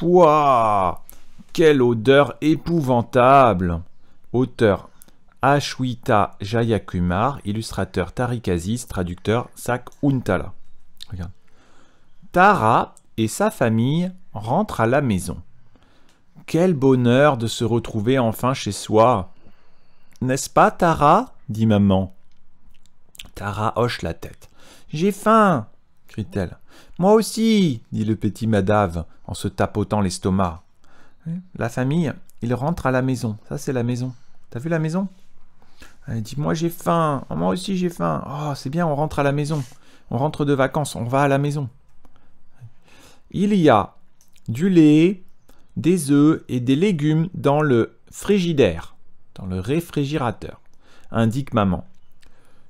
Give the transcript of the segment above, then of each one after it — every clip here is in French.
Pouah! Quelle odeur épouvantable! Auteur Ashwita Jayakumar, illustrateur Tariq Aziz, traducteur Sak Untala. Regarde. Tara et sa famille rentrent à la maison. Quel bonheur de se retrouver enfin chez soi! N'est-ce pas, Tara? Dit maman. Tara hoche la tête. J'ai faim, crie-t-elle. Moi aussi, dit le petit Madhav en se tapotant l'estomac. La famille, ils rentrent à la maison. Ça, c'est la maison. T'as vu la maison? Elle dit, moi j'ai faim. Oh, moi aussi j'ai faim. Oh, c'est bien, on rentre à la maison. On rentre de vacances, on va à la maison. Il y a du lait, des œufs et des légumes dans le frigidaire, dans le réfrigérateur, indique maman.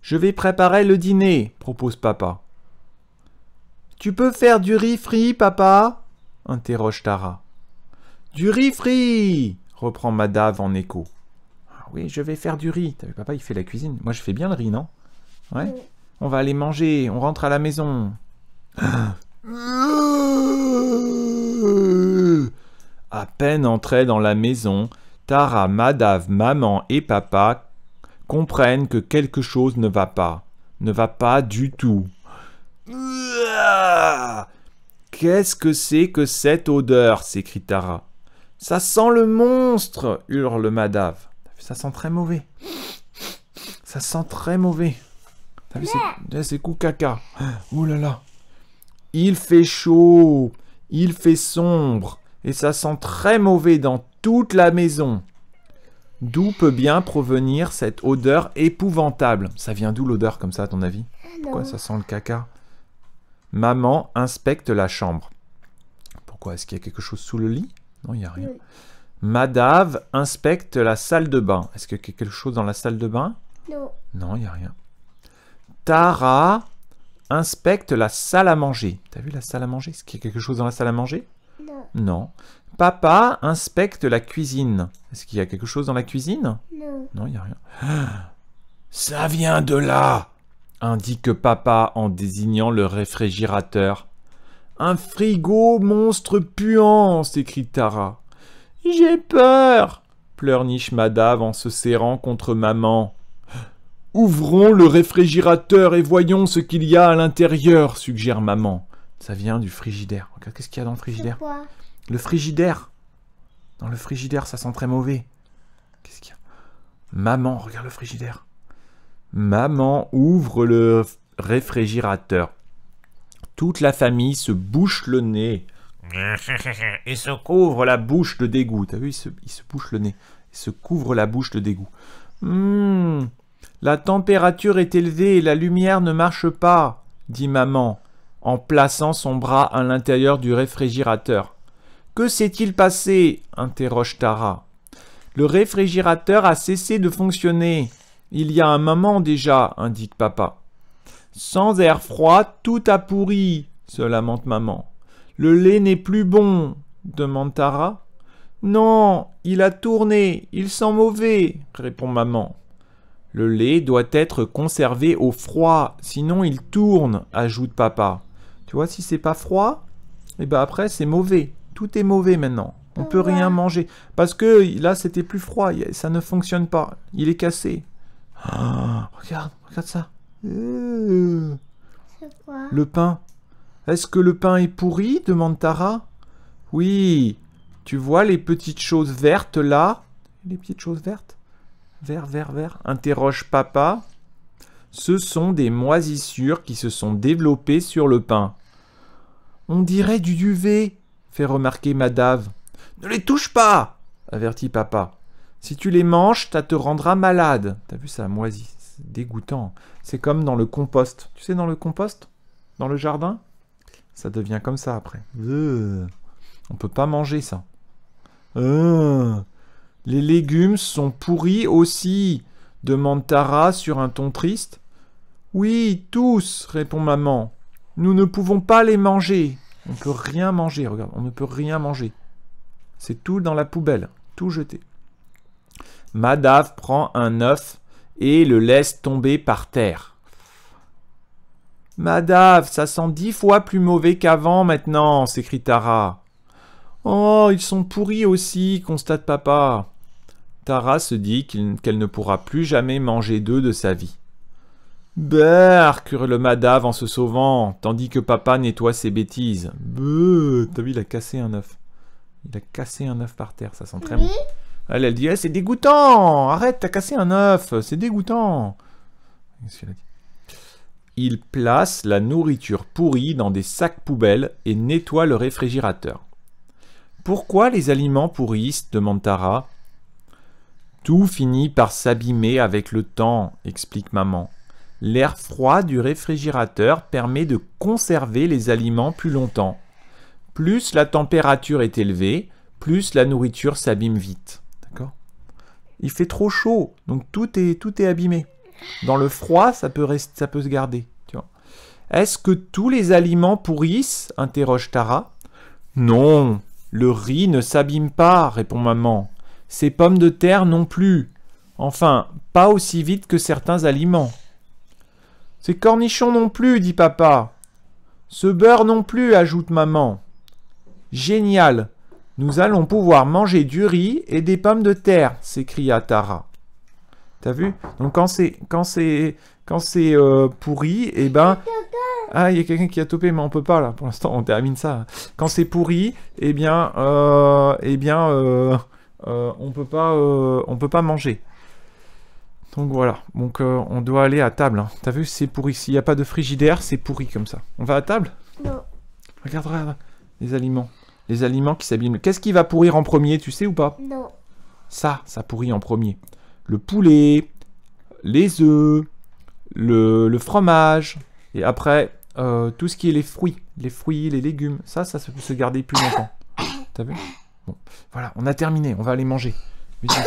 Je vais préparer le dîner, propose papa. Tu peux faire du riz frit, papa? Interroge Tara. Du riz frit, reprend Madhav en écho. Ah oui, je vais faire du riz. T'as vu, papa, il fait la cuisine. Moi, je fais bien le riz, non? Ouais. On va aller manger, on rentre à la maison. À peine entrés dans la maison, Tara, Madhav, maman et papa comprennent que quelque chose ne va pas du tout. Qu'est-ce que c'est que cette odeur? S'écrie Tara. Ça sent le monstre, hurle Madhav. Ça sent très mauvais. Ça sent très mauvais. T'as vu, c'est coup caca. Oh là là. Il fait chaud, il fait sombre, et ça sent très mauvais dans toute la maison. D'où peut bien provenir cette odeur épouvantable? Ça vient d'où l'odeur comme ça, à ton avis? Pourquoi ça sent le caca? Maman inspecte la chambre. Pourquoi? Est-ce qu'il y a quelque chose sous le lit? Non, il n'y a rien. Madhav inspecte la salle de bain. Est-ce qu'il y a quelque chose dans la salle de bain? Non. Non, il n'y a rien. Tara inspecte la salle à manger. T'as vu la salle à manger? Est-ce qu'il y a quelque chose dans la salle à manger? Non. Non. Papa inspecte la cuisine. Est-ce qu'il y a quelque chose dans la cuisine? Non. Non, il n'y a rien. Ça vient de là, indique papa en désignant le réfrigérateur. Un frigo monstre puant, s'écrie Tara. J'ai peur, pleurniche Madhav en se serrant contre maman. Ouvrons le réfrigérateur et voyons ce qu'il y a à l'intérieur, suggère maman. Ça vient du frigidaire. Regarde, qu'est-ce qu'il y a dans le frigidaire? Le frigidaire. Dans le frigidaire, ça sent très mauvais. Qu'est-ce qu'il y a? Maman, regarde le frigidaire. Maman ouvre le réfrigérateur. Toute la famille se bouche le nez et se couvre la bouche de dégoût. T'as vu, il se bouche le nez. Il se couvre la bouche de dégoût. La température est élevée et la lumière ne marche pas, dit maman, en plaçant son bras à l'intérieur du réfrigérateur. Que s'est-il passé? Interroge Tara. Le réfrigérateur a cessé de fonctionner. Il y a un moment déjà, indique papa. Sans air froid, tout a pourri, se lamente maman. Le lait n'est plus bon, demande Tara. Non, il a tourné, il sent mauvais, répond maman. Le lait doit être conservé au froid, sinon il tourne, ajoute papa. Tu vois, si c'est pas froid, et ben après c'est mauvais. Tout est mauvais maintenant. On peut rien manger. Parce que là, c'était plus froid. Ça ne fonctionne pas. Il est cassé. Oh, regarde ça. C'est quoi? Le pain. Est-ce que le pain est pourri? Demande Tara. Oui. Tu vois les petites choses vertes là? Les petites choses vertes? Vert. Interroge papa. Ce sont des moisissures qui se sont développées sur le pain. On dirait du duvet, fait remarquer Madhav. Ne les touche pas, avertit papa. Si tu les manges, ça te rendra malade. T'as vu, ça moisit. C'est dégoûtant. C'est comme dans le compost. Tu sais, dans le compost? Dans le jardin? Ça devient comme ça après. On peut pas manger ça. Les légumes sont pourris aussi, demande Tara sur un ton triste. Oui, tous, répond maman. Nous ne pouvons pas les manger. On ne peut rien manger, regarde, on ne peut rien manger. C'est tout dans la poubelle, tout jeté. Madhav prend un œuf et le laisse tomber par terre. Madhav, ça sent 10 fois plus mauvais qu'avant maintenant, s'écrie Tara. Oh, ils sont pourris aussi, constate papa. Tara se dit qu'elle ne pourra plus jamais manger d'œufs de sa vie. Berk, hurle Madave en se sauvant, tandis que papa nettoie ses bêtises. Beuh, t'as vu, il a cassé un œuf. Il a cassé un œuf par terre, ça sent très bon. Elle dit, c'est dégoûtant, arrête, t'as cassé un œuf, c'est dégoûtant. Qu'est-ce qu'elle a dit? Il place la nourriture pourrie dans des sacs poubelles et nettoie le réfrigérateur. Pourquoi les aliments pourrissent? Demande Tara. Tout finit par s'abîmer avec le temps, explique maman. L'air froid du réfrigérateur permet de conserver les aliments plus longtemps. Plus la température est élevée, plus la nourriture s'abîme vite. D'accord? Il fait trop chaud, donc tout est abîmé. Dans le froid, ça peut se garder. Tu vois. Est-ce que tous les aliments pourrissent? Interroge Tara. Non, le riz ne s'abîme pas, répond maman. Ces pommes de terre non plus. Enfin, pas aussi vite que certains aliments. Ces cornichons non plus, dit papa. Ce beurre non plus, ajoute maman. Génial! Nous allons pouvoir manger du riz et des pommes de terre, s'écria Tara. T'as vu? Donc quand c'est pourri, eh ben... Ah, il y a quelqu'un qui a topé, mais on peut pas là. Pour l'instant, on termine ça. Quand c'est pourri, on peut pas manger. Donc voilà. Donc on doit aller à table. Hein. T'as vu, c'est pourri. S'il n'y a pas de frigidaire, c'est pourri comme ça. On va à table? Non. Regarde les aliments. Les aliments qui s'abîment. Qu'est-ce qui va pourrir en premier, tu sais ou pas? Non. Ça pourrit en premier. Le poulet, les œufs, le fromage, et après, tout ce qui est les fruits, les légumes, ça peut se garder plus longtemps. T'as vu? Bon, voilà, on a terminé, on va aller manger. Vas-y.